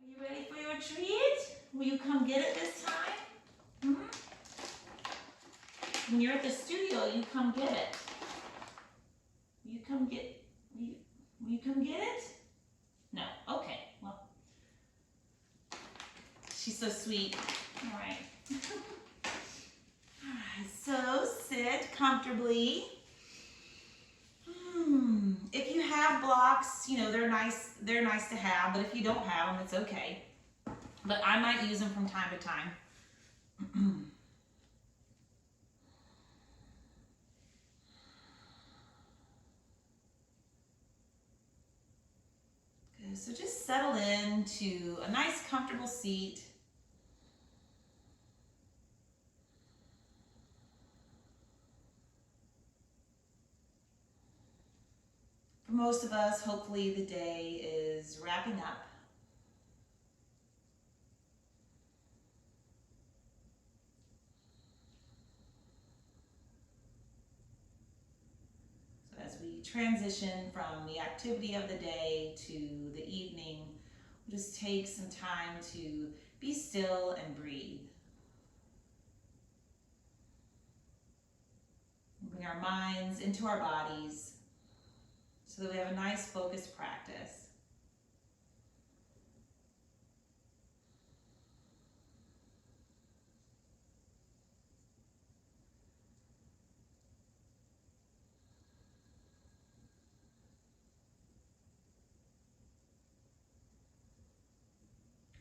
You ready for your treat? Will you come get it this time? Hmm? When you're at the studio, you come get it. Will you come get, will you come get it? No, okay, well. She's so sweet. All right. All right, so sit comfortably. If you have blocks, you know, they're nice to have, but if you don't have them, it's okay. But I might use them from time to time. Good, so just settle into a nice comfortable seat. For most of us, hopefully the day is wrapping up. So as we transition from the activity of the day to the evening, we'll just take some time to be still and breathe. Bring our minds into our bodies so that we have a nice focused practice.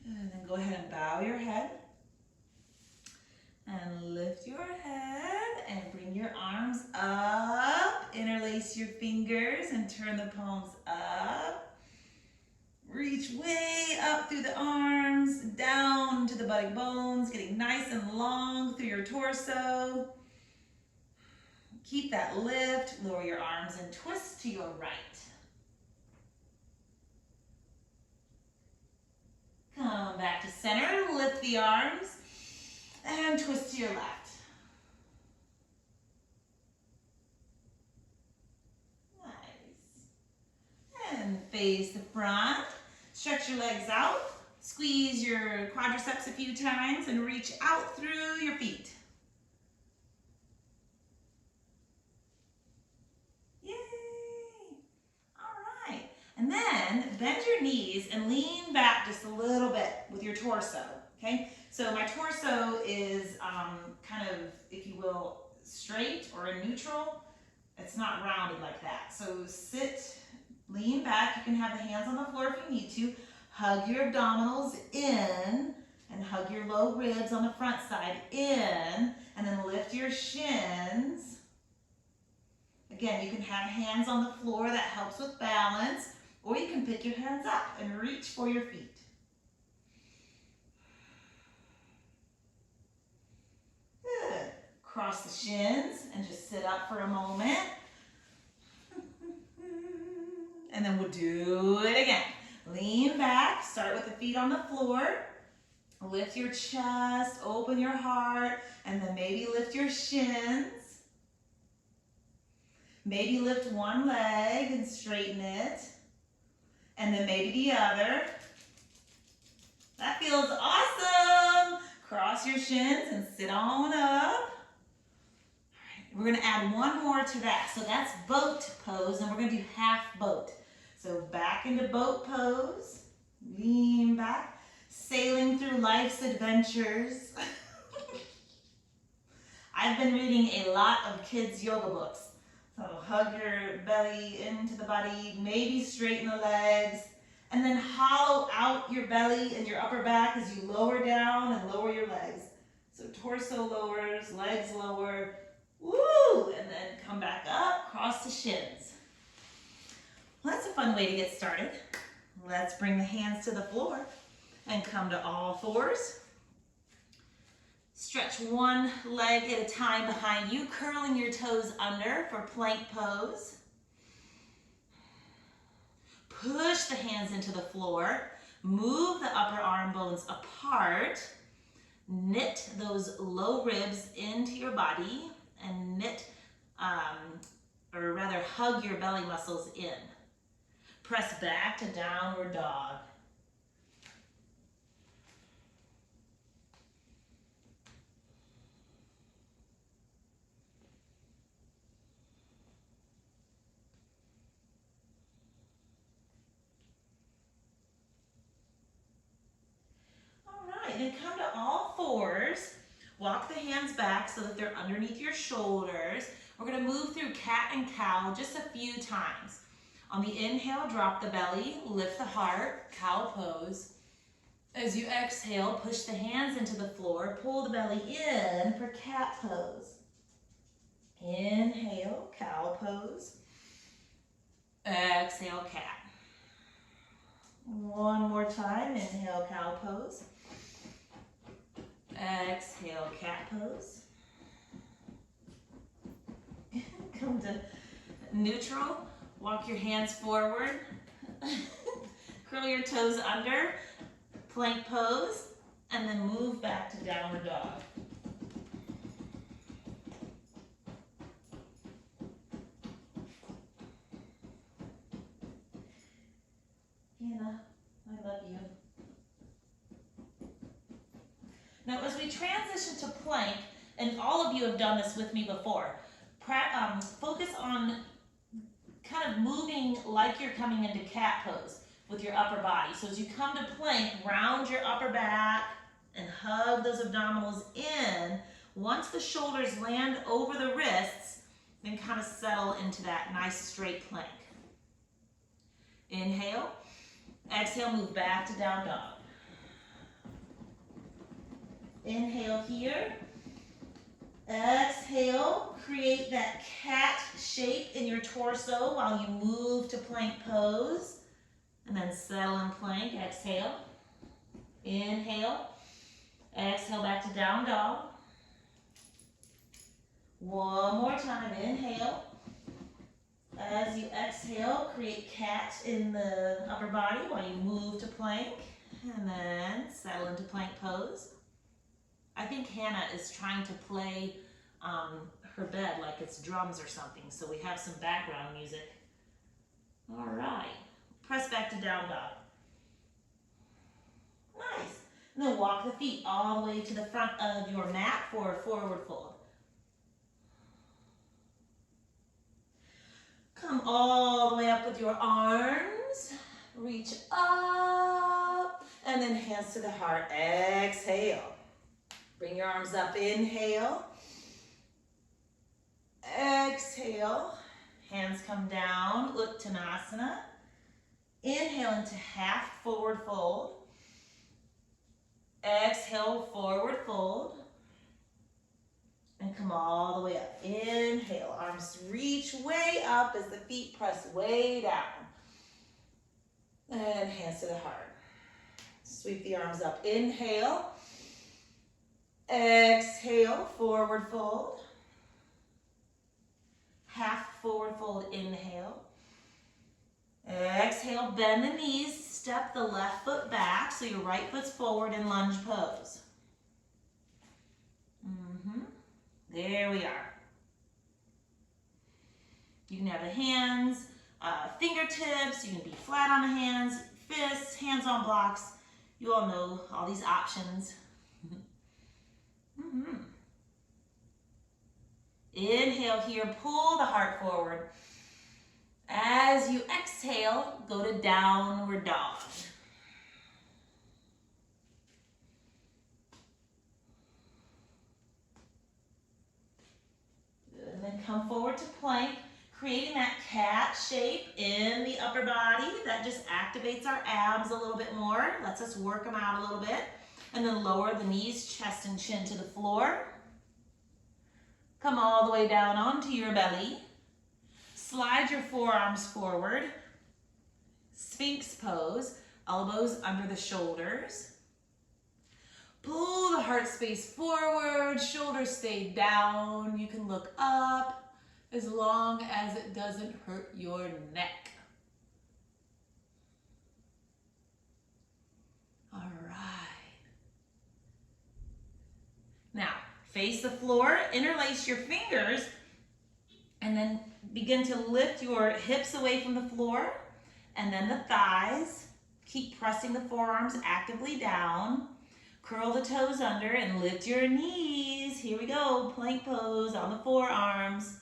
And then go ahead and bow your head. And lift your head and bring your arms up. Interlace your fingers and turn the palms up. Reach way up through the arms, down to the buttock bones, getting nice and long through your torso. Keep that lift. Lower your arms and twist to your right. Come back to center, lift the arms, and twist to your left. Nice. And face the front. Stretch your legs out. Squeeze your quadriceps a few times and reach out through your feet. Yay! All right. And then bend your knees and lean back just a little bit with your torso. Okay? So my torso is kind of, if you will, straight or in neutral. It's not rounded like that. So sit, lean back. You can have the hands on the floor if you need to. Hug your abdominals in and hug your low ribs on the front side in, and then lift your shins. Again, you can have hands on the floor. That helps with balance. Or you can pick your hands up and reach for your feet. Good. Cross the shins and just sit up for a moment. And then we'll do it again. Lean back, start with the feet on the floor. Lift your chest, open your heart, and then maybe lift your shins. Maybe lift one leg and straighten it. And then maybe the other. That feels awesome. Cross your shins and sit on up. All right, we're gonna add one more to that. So that's boat pose, and we're gonna do half boat. So back into boat pose, lean back, sailing through life's adventures. I've been reading a lot of kids' yoga books. So hug your belly into the body, maybe straighten the legs, and then hollow out your belly and your upper back as you lower down and lower your legs. So torso lowers, legs lower, woo, and then come back up, cross the shins. Well, that's a fun way to get started. Let's bring the hands to the floor and come to all fours. Stretch one leg at a time behind you, curling your toes under for plank pose. Push the hands into the floor. Move the upper arm bones apart. Knit those low ribs into your body and knit, or rather hug your belly muscles in. Press back to downward dog. Walk the hands back so that they're underneath your shoulders. We're gonna move through cat and cow just a few times. On the inhale, drop the belly, lift the heart, cow pose. As you exhale, push the hands into the floor, pull the belly in for cat pose. Inhale, cow pose. Exhale, cat. One more time, inhale, cow pose. Exhale, cat pose. Come to neutral. Walk your hands forward. Curl your toes under. Plank pose. And then move back to downward dog. Hannah, I love you. Now, as we transition to plank, and all of you have done this with me before, focus on kind of moving like you're coming into cat pose with your upper body. So as you come to plank, round your upper back and hug those abdominals in. Once the shoulders land over the wrists, then kind of settle into that nice straight plank. Inhale. Exhale, move back to down dog. Inhale here. Exhale, create that cat shape in your torso while you move to plank pose. And then settle in plank. Exhale. Inhale. Exhale back to down dog. One more time. Inhale. As you exhale, create cat in the upper body while you move to plank. And then settle into plank pose. I think Hannah is trying to play her bed like it's drums or something, so we have some background music. All right. Press back to down dog. Nice. And then walk the feet all the way to the front of your mat for a forward fold. Come all the way up with your arms. Reach up. And then hands to the heart. Exhale. Bring your arms up. Inhale. Exhale. Hands come down. Uttanasana. Inhale into half forward fold. Exhale, forward fold. And come all the way up. Inhale, arms reach way up as the feet press way down. And hands to the heart. Sweep the arms up. Inhale. Exhale, forward fold. Half forward fold, inhale. Exhale, bend the knees, step the left foot back so your right foot's forward in lunge pose. There we are. You can have the hands, fingertips, you can be flat on the hands, fists, hands on blocks. You all know all these options. Inhale here, pull the heart forward. As you exhale, go to downward dog. Good. And then come forward to plank, creating that cat shape in the upper body. That just activates our abs a little bit more, lets us work them out a little bit. And then lower the knees, chest and chin to the floor. Come all the way down onto your belly. Slide your forearms forward. Sphinx pose, elbows under the shoulders. Pull the heart space forward, shoulders stay down. You can look up as long as it doesn't hurt your neck. All right. Now, face the floor, interlace your fingers, and then begin to lift your hips away from the floor, and then the thighs. Keep pressing the forearms actively down. Curl the toes under and lift your knees. Here we go, plank pose on the forearms.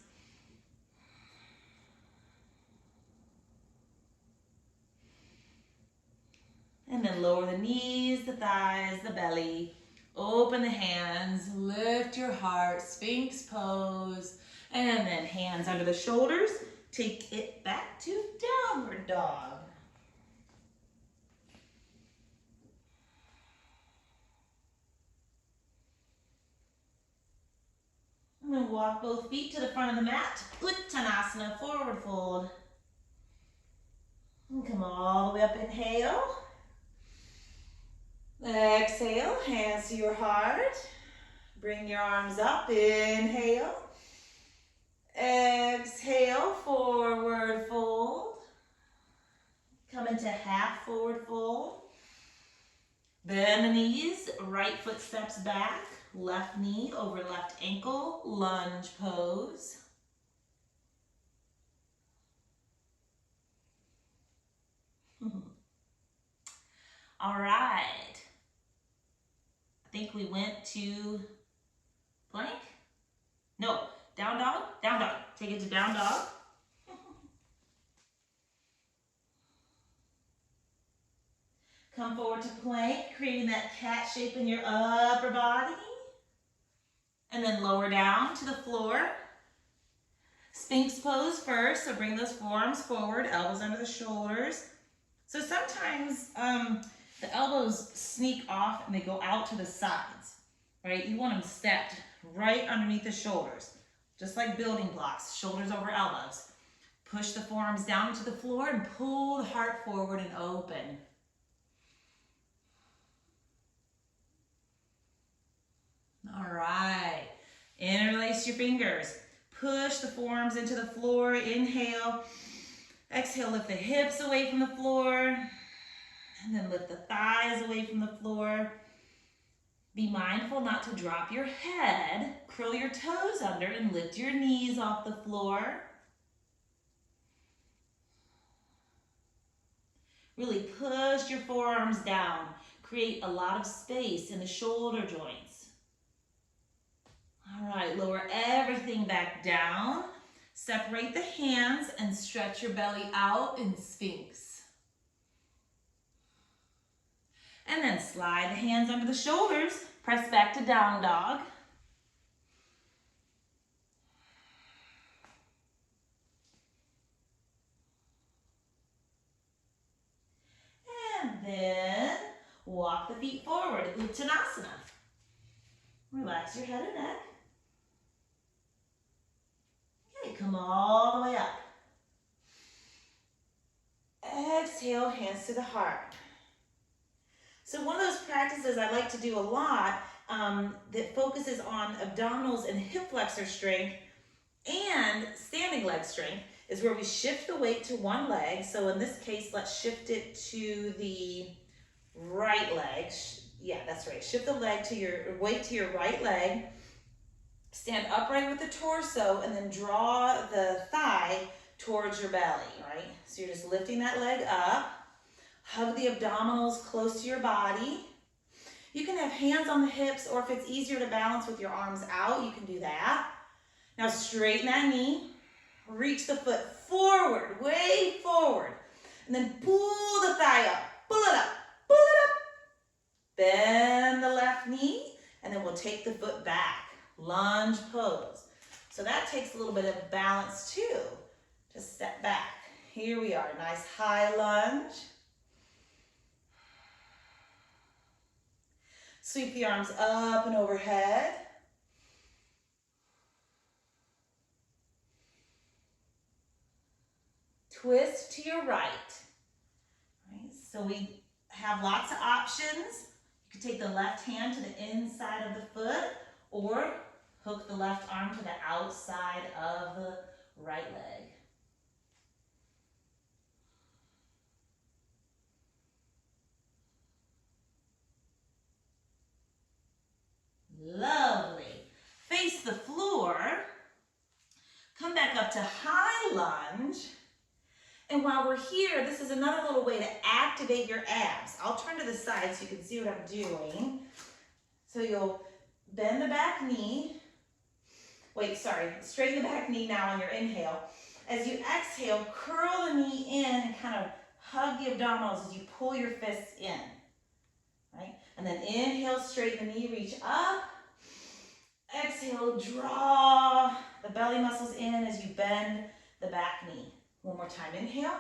And then lower the knees, the thighs, the belly. Open the hands, lift your heart, Sphinx pose, and then hands under the shoulders. Take it back to downward dog. I'm going to walk both feet to the front of the mat. Uttanasana, forward fold. And come all the way up, inhale. Exhale, hands to your heart. Bring your arms up, inhale. Exhale, forward fold. Come into half forward fold. Bend the knees, right foot steps back. Left knee over left ankle, lunge pose. All right. I think we went to plank. No, down dog, down dog. Take it to down dog. Come forward to plank, creating that cat shape in your upper body. And then lower down to the floor. Sphinx pose first, so bring those forearms forward, elbows under the shoulders. So sometimes the elbows sneak off and they go out to the sides, right? You want them stepped right underneath the shoulders, just like building blocks, shoulders over elbows. Push the forearms down to the floor and pull the heart forward and open. All right, interlace your fingers. Push the forearms into the floor, inhale. Exhale, lift the hips away from the floor. And then lift the thighs away from the floor. Be mindful not to drop your head. Curl your toes under and lift your knees off the floor. Really push your forearms down. Create a lot of space in the shoulder joints. All right, lower everything back down. Separate the hands and stretch your belly out in Sphinx. And then slide the hands under the shoulders. Press back to down dog. And then walk the feet forward, Uttanasana. Relax your head and neck. Okay, come all the way up. Exhale, hands to the heart. So one of those practices I like to do a lot that focuses on abdominals and hip flexor strength and standing leg strength is where we shift the weight to one leg. So in this case, let's shift it to the right leg. Yeah, that's right. Shift the weight to your right leg. Stand upright with the torso and then draw the thigh towards your belly, right? So you're just lifting that leg up. Hug the abdominals close to your body. You can have hands on the hips, or if it's easier to balance with your arms out, you can do that. Now straighten that knee. Reach the foot forward, way forward. And then pull the thigh up. Pull it up. Pull it up. Bend the left knee, and then we'll take the foot back. Lunge pose. So that takes a little bit of balance too. Just step back. Here we are. Nice high lunge. Sweep the arms up and overhead. Twist to your right. So we have lots of options. You can take the left hand to the inside of the foot or hook the left arm to the outside of the right leg. Lovely. Face the floor. Come back up to high lunge. And while we're here, this is another little way to activate your abs. I'll turn to the side so you can see what I'm doing. So you'll bend the back knee. Straighten the back knee now on your inhale. As you exhale, curl the knee in and kind of hug the abdominals as you pull your fists in. Right? And then inhale, straighten the knee, reach up. Exhale, draw the belly muscles in as you bend the back knee. One more time, inhale.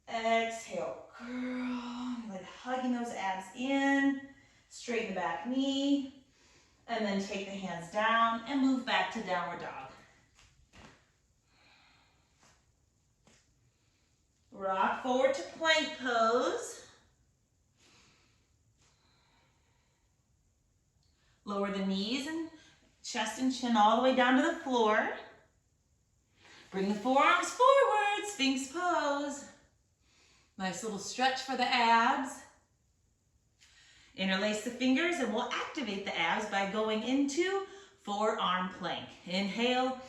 Exhale, curl, like hugging those abs in. Straighten the back knee. And then take the hands down and move back to downward dog. Rock forward to plank pose. Lower the knees and chest and chin all the way down to the floor. Bring the forearms forward, Sphinx pose. Nice little stretch for the abs. Interlace the fingers and we'll activate the abs by going into forearm plank. Inhale,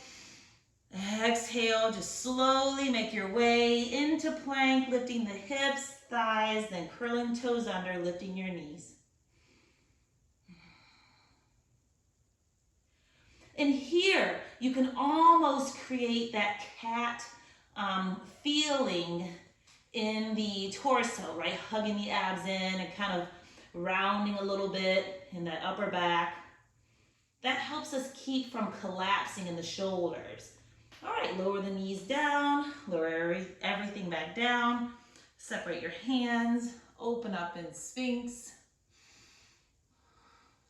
exhale, just slowly make your way into plank, lifting the hips, thighs, then curling toes under, lifting your knees. And here, you can almost create that cat feeling in the torso, right? Hugging the abs in and kind of rounding a little bit in that upper back. That helps us keep from collapsing in the shoulders. All right, lower the knees down, lower everything back down. Separate your hands, open up in Sphinx.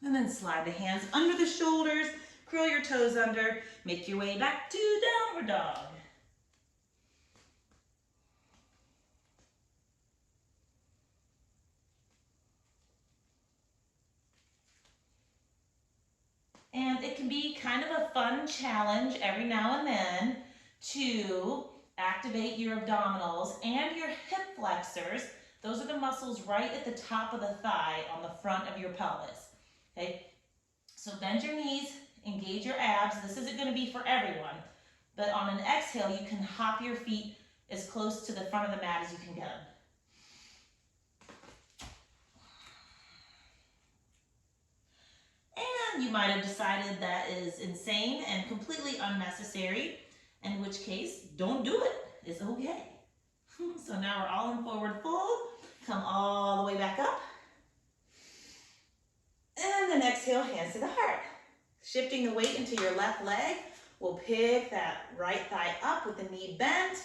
And then slide the hands under the shoulders, curl your toes under, make your way back to downward dog. And it can be kind of a fun challenge every now and then to activate your abdominals and your hip flexors. Those are the muscles right at the top of the thigh on the front of your pelvis. Okay, so bend your knees, engage your abs. This isn't going to be for everyone, but on an exhale, you can hop your feet as close to the front of the mat as you can get them. And you might have decided that is insane and completely unnecessary, in which case, don't do it. It's okay. So now we're all in forward fold. Come all the way back up. And then exhale, hands to the heart. Shifting the weight into your left leg, we'll pick that right thigh up with the knee bent.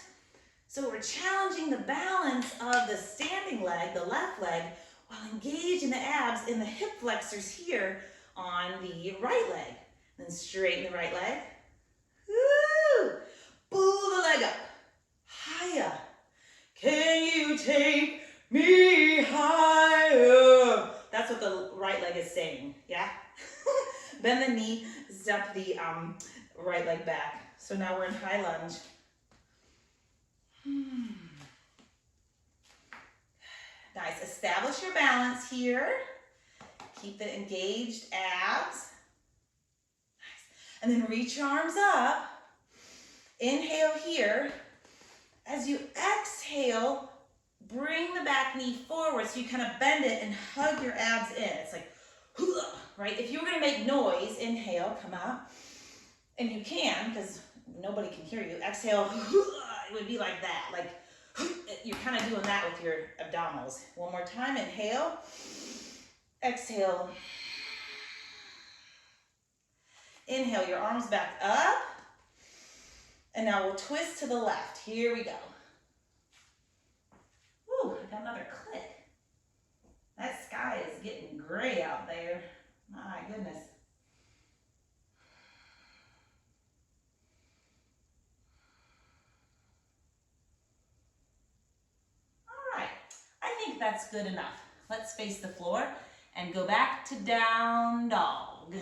So we're challenging the balance of the standing leg, the left leg, while engaging the abs in the hip flexors here on the right leg. Then straighten the right leg. Woo! Pull the leg up. Higher. Can you take me higher? That's what the right leg is saying, yeah? Bend the knee, step the right leg back. So now we're in high lunge. Nice, establish your balance here. Keep the engaged abs. Nice. And then reach your arms up. Inhale here. As you exhale, bring the back knee forward so you kind of bend it and hug your abs in. It's like, right? If you were going to make noise, inhale, come out. And you can, because nobody can hear you. Exhale, it would be like that. Like, you're kind of doing that with your abdominals. One more time, inhale. Exhale. Inhale, your arms back up. And now we'll twist to the left. Here we go. Woo, I got another click. That sky is getting gray out there. My goodness. All right, I think that's good enough. Let's face the floor and go back to down dog.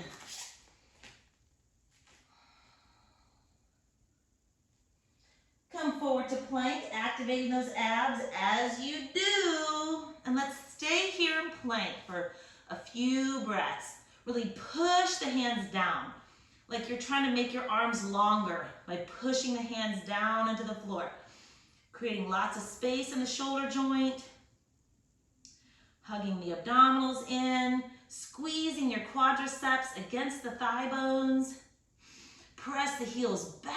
Come forward to plank, activating those abs as you do. And let's stay here in plank for a few breaths. Really push the hands down, like you're trying to make your arms longer by pushing the hands down into the floor, creating lots of space in the shoulder joint, hugging the abdominals in, squeezing your quadriceps against the thigh bones. Press the heels back.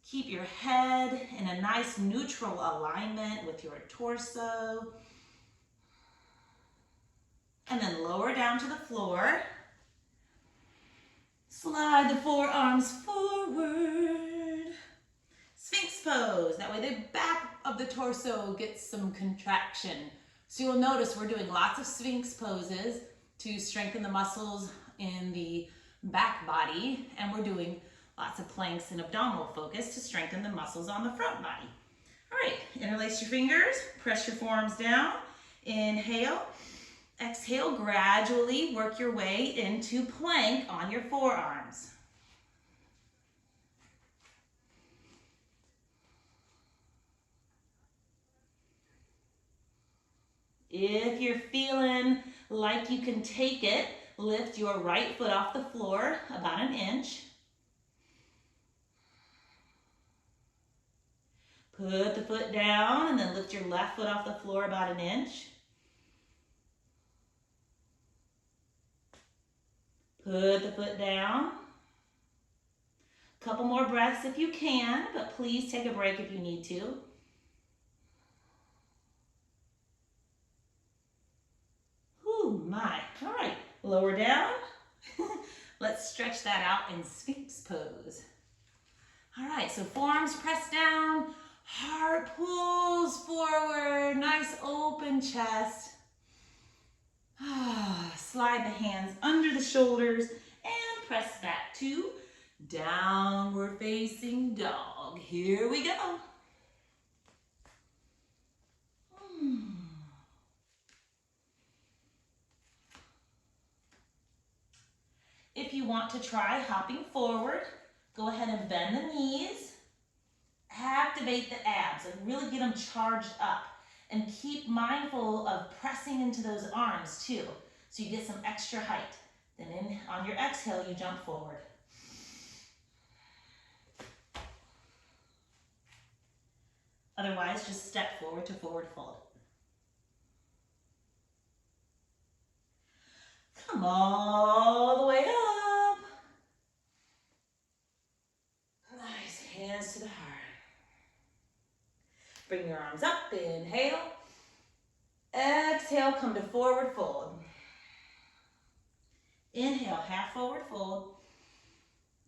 Keep your head in a nice neutral alignment with your torso. and then lower down to the floor. Slide the forearms forward. Sphinx pose. That way the back of the torso gets some contraction. So you'll notice we're doing lots of Sphinx poses to strengthen the muscles in the back body, and we're doing lots of planks and abdominal focus to strengthen the muscles on the front body. All right, interlace your fingers, press your forearms down. Inhale, exhale, gradually work your way into plank on your forearms. If you're feeling like you can take it, lift your right foot off the floor about an inch. Put the foot down and then lift your left foot off the floor about an inch. Put the foot down. Couple more breaths if you can, but please take a break if you need to. Ooh, my. All right, lower down. Let's stretch that out in Sphinx pose. All right, so forearms press down, heart pulls forward, nice open chest. Slide the hands under the shoulders and press back to downward facing dog. Here we go. If you want to try hopping forward, go ahead and bend the knees, activate the abs and really get them charged up, and keep mindful of pressing into those arms too, so you get some extra height. Then on your exhale, you jump forward. Otherwise, just step forward to forward fold. Come all the way up. Nice, hands to the heart. Bring your arms up, inhale. Exhale, come to forward fold. Inhale, half forward fold.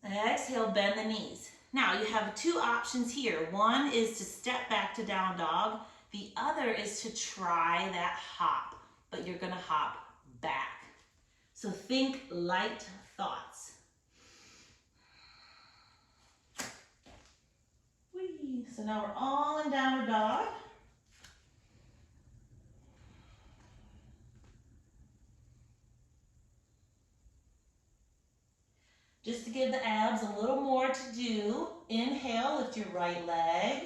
Exhale, bend the knees. Now you have two options here. One is to step back to down dog. The other is to try that hop, but you're gonna hop back. So think light thoughts. Whee. So now we're all in downward dog. Just to give the abs a little more to do, inhale, lift your right leg.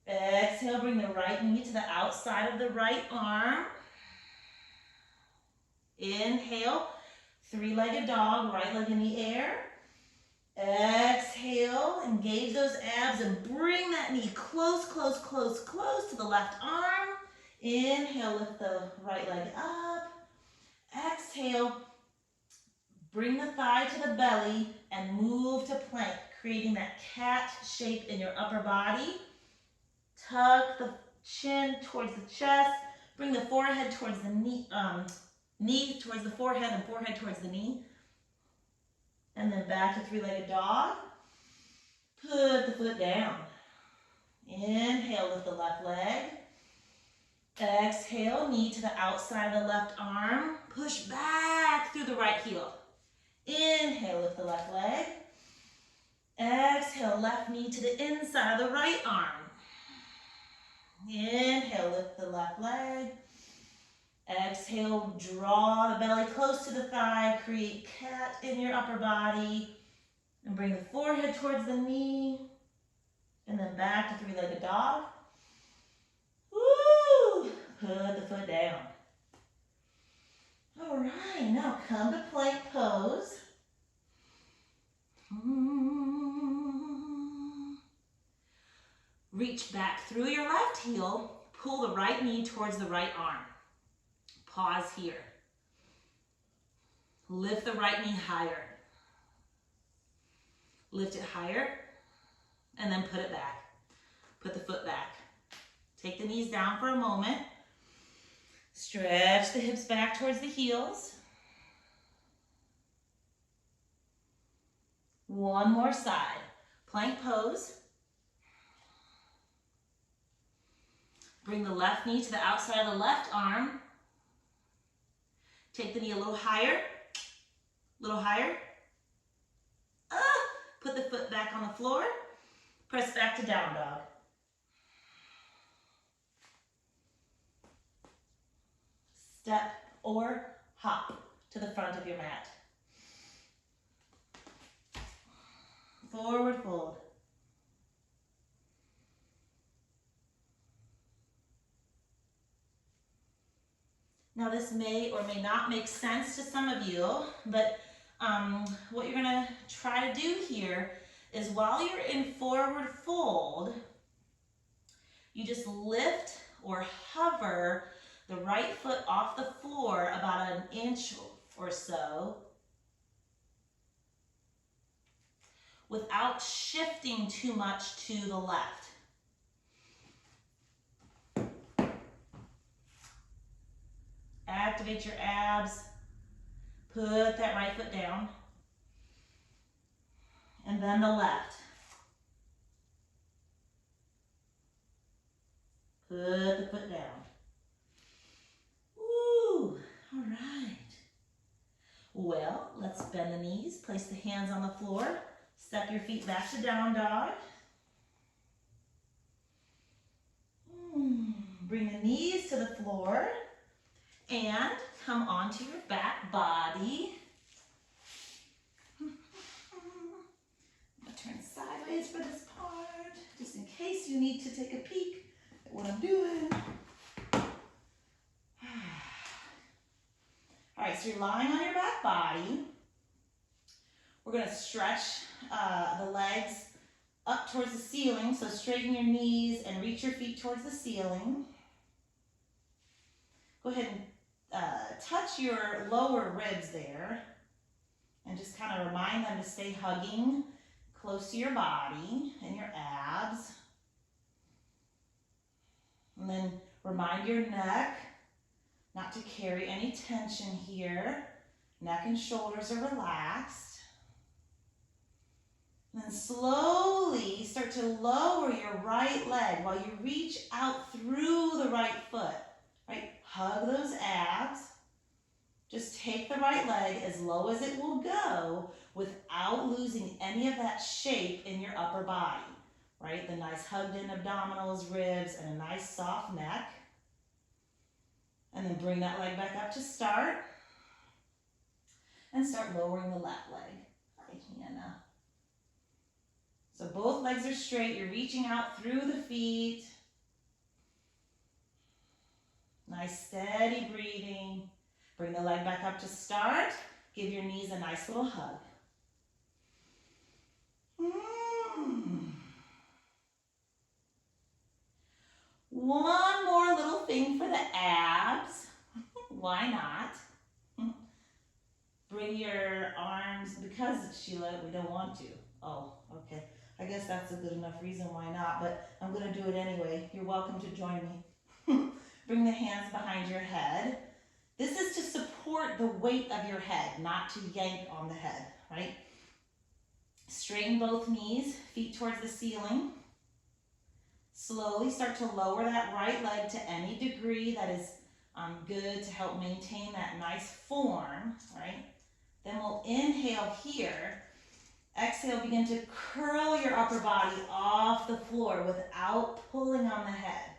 Exhale, bring the right knee to the outside of the right arm. Inhale, three-legged dog, right leg in the air. Exhale, engage those abs and bring that knee close, close, close, close to the left arm. Inhale, lift the right leg up. Exhale, bring the thigh to the belly and move to plank, creating that cat shape in your upper body. Tuck the chin towards the chest. Bring the forehead towards the knee, knee towards the forehead and forehead towards the knee. And then back to three-legged dog. Put the foot down. Inhale, lift the left leg. Exhale, knee to the outside of the left arm. Push back through the right heel. Inhale, lift the left leg. Exhale, left knee to the inside of the right arm. Inhale, lift the left leg. Exhale, draw the belly close to the thigh, create cat in your upper body, and bring the forehead towards the knee, and then back to three-legged dog. Woo! Put the foot down. All right, now come to plank pose. Reach back through your left heel, pull the right knee towards the right arm. Pause here. Lift the right knee higher. Lift it higher, and then put it back. Put the foot back. Take the knees down for a moment. Stretch the hips back towards the heels. One more side. Plank pose. Bring the left knee to the outside of the left arm. Take the knee a little higher. Little higher. Put the foot back on the floor. Press back to down dog. Step or hop to the front of your mat. Forward fold. Now this may or may not make sense to some of you, but what you're gonna try to do here is while you're in forward fold, you just lift or hover the right foot off the floor about an inch or so without shifting too much to the left. Activate your abs. Put that right foot down. And then the left. Put the foot down. Woo! All right. Well, let's bend the knees. Place the hands on the floor. Step your feet back to down dog. Bring the knees to the floor. And come onto your back body. I'm going to turn sideways for this part, just in case you need to take a peek at what I'm doing. All right, so you're lying on your back body. We're going to stretch the legs up towards the ceiling, so straighten your knees and reach your feet towards the ceiling. Go ahead and touch your lower ribs there and just kind of remind them to stay hugging close to your body and your abs. And then remind your neck not to carry any tension here. Neck and shoulders are relaxed. And then slowly start to lower your right leg while you reach out through the right foot. Right? Hug those abs. Just take the right leg as low as it will go without losing any of that shape in your upper body. Right? The nice hugged in abdominals, ribs, and a nice soft neck. And then bring that leg back up to start. And start lowering the left leg. Hi, Hannah. So both legs are straight. You're reaching out through the feet. Nice steady breathing. Bring the leg back up to start. Give your knees a nice little hug. One more little thing for the abs. Why not? Bring your arms, because Sheila, we don't want to. Oh, okay. I guess that's a good enough reason why not, but I'm going to do it anyway. You're welcome to join me. Bring the hands behind your head. This is to support the weight of your head, not to yank on the head, right? Straighten both knees, feet towards the ceiling. Slowly start to lower that right leg to any degree that is good to help maintain that nice form, right? Then we'll inhale here. Exhale, begin to curl your upper body off the floor without pulling on the head.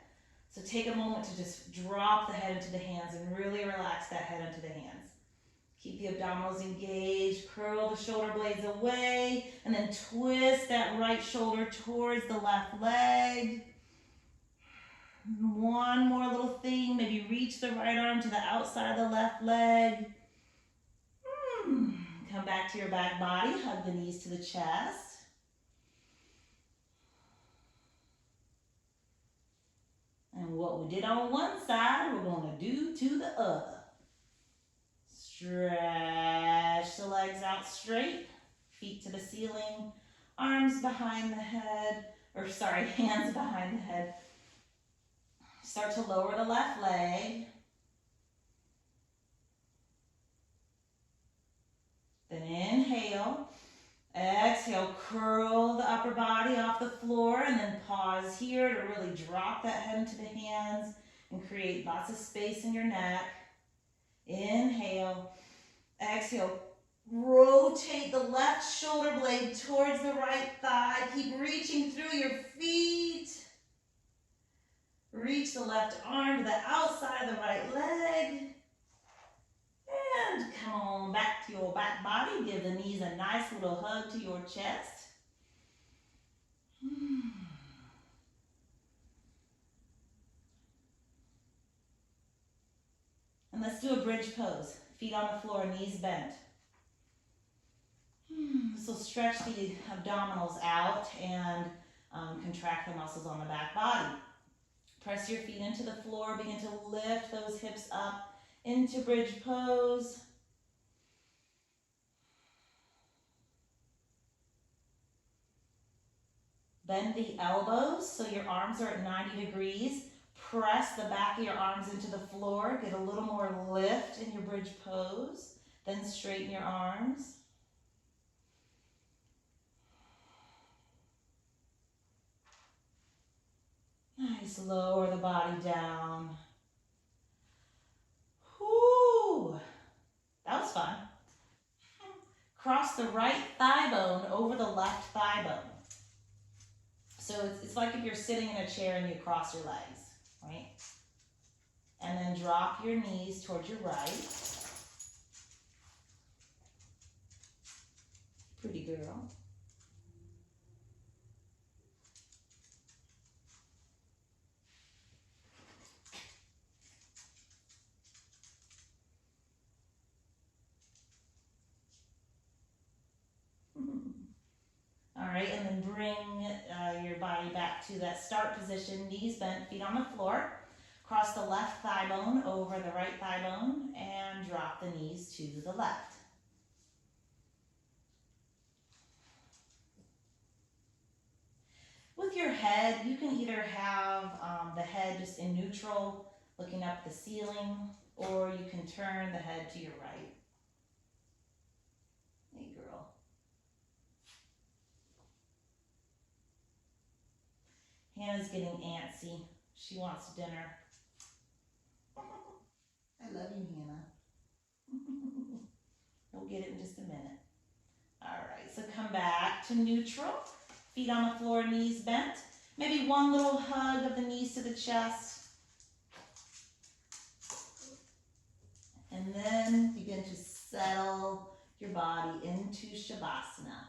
So take a moment to just drop the head into the hands and really relax that head into the hands. Keep the abdominals engaged, curl the shoulder blades away, and then twist that right shoulder towards the left leg. One more little thing, maybe reach the right arm to the outside of the left leg. Come back to your back body, hug the knees to the chest. And what we did on one side, we're going to do to the other. Stretch the legs out straight, feet to the ceiling, arms behind the head, hands behind the head. Start to lower the left leg. Then inhale. Exhale, curl the upper body off the floor and then pause here to really drop that head into the hands and create lots of space in your neck. Inhale. Exhale. Rotate the left shoulder blade towards the right thigh. Keep reaching through your feet. Reach the left arm to the outside of the right leg. And come on back to your back body. Give the knees a nice little hug to your chest. And let's do a bridge pose. Feet on the floor, knees bent. This will stretch the abdominals out and contract the muscles on the back body. Press your feet into the floor. Begin to lift those hips up into bridge pose. Bend the elbows so your arms are at 90 degrees. Press the back of your arms into the floor. Get a little more lift in your bridge pose. Then straighten your arms. Nice, lower the body down. Whoo! That was fun. Cross the right thigh bone over the left thigh bone. So it's like if you're sitting in a chair and you cross your legs, right? And then drop your knees towards your right. Pretty girl. All right, and then bring your body back to that start position, knees bent, feet on the floor. Cross the left thigh bone over the right thigh bone and drop the knees to the left. With your head, you can either have the head just in neutral, looking up the ceiling, or you can turn the head to your right. Hey, girl. Hannah's getting antsy. She wants dinner. I love you, Hannah. We'll get it in just a minute. All right, so come back to neutral. Feet on the floor, knees bent. Maybe one little hug of the knees to the chest. And then begin to settle your body into Shavasana.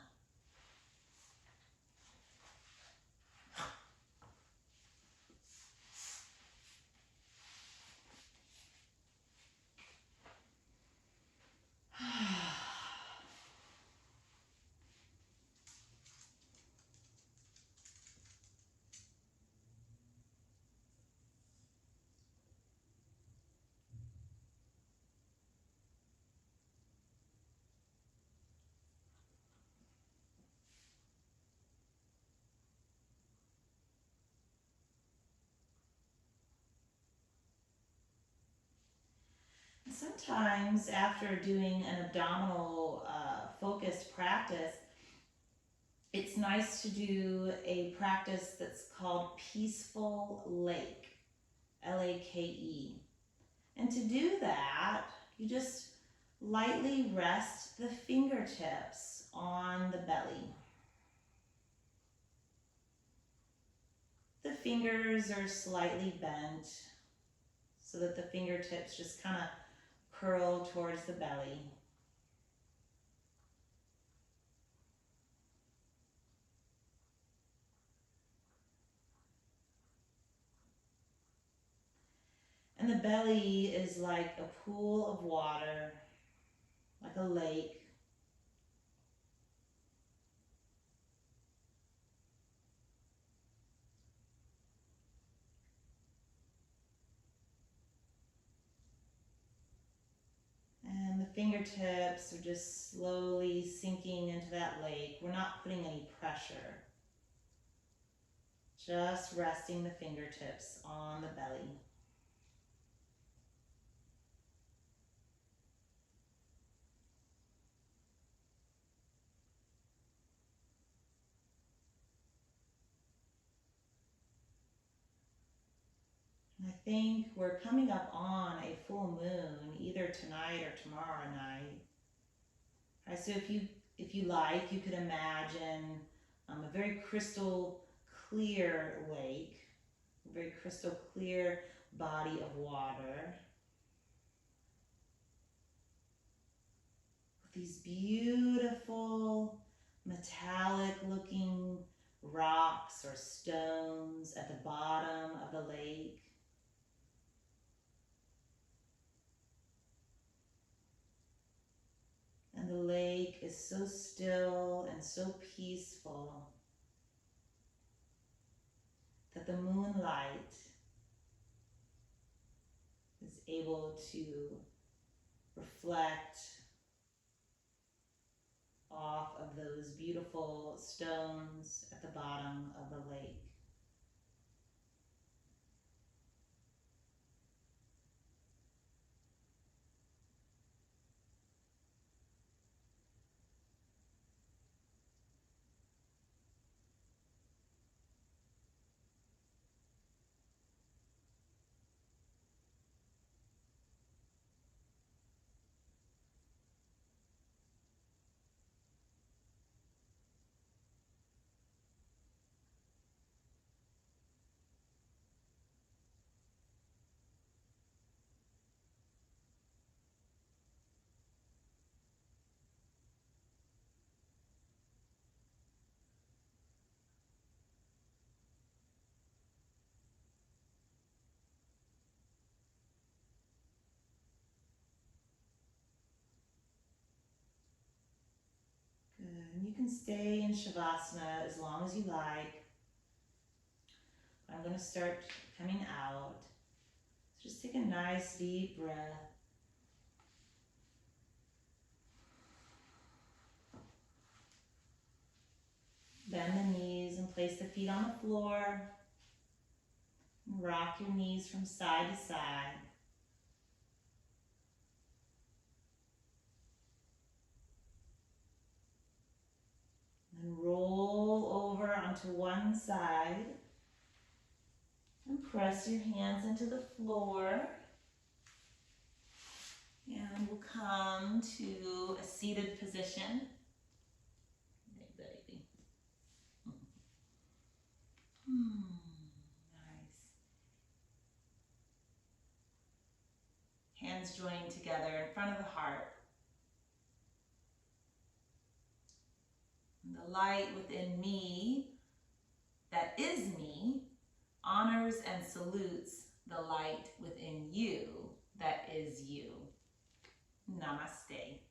Sometimes after doing an abdominal focused practice, it's nice to do a practice that's called Peaceful Lake, L-A-K-E. And to do that, you just lightly rest the fingertips on the belly. The fingers are slightly bent so that the fingertips just kind of curl towards the belly. And the belly is like a pool of water, like a lake. And the fingertips are just slowly sinking into that lake. We're not putting any pressure. Just resting the fingertips on the belly. think we're coming up on a full moon either tonight or tomorrow night. All right, so if you like, you could imagine a very crystal clear lake, a very crystal clear body of water with these beautiful metallic looking rocks or stones at the bottom of the lake. And the lake is so still and so peaceful that the moonlight is able to reflect off of those beautiful stones at the bottom of the lake. Good. And you can stay in Shavasana as long as you like. I'm going to start coming out. Just take a nice deep breath. Bend the knees and place the feet on the floor. And rock your knees from side to side. And roll over onto one side. And press your hands into the floor. And we'll come to a seated position. Hey, baby. Nice. Hands joined together in front of the heart. And the light within me, that is me, honors and salutes the light within you, that is you. Namaste.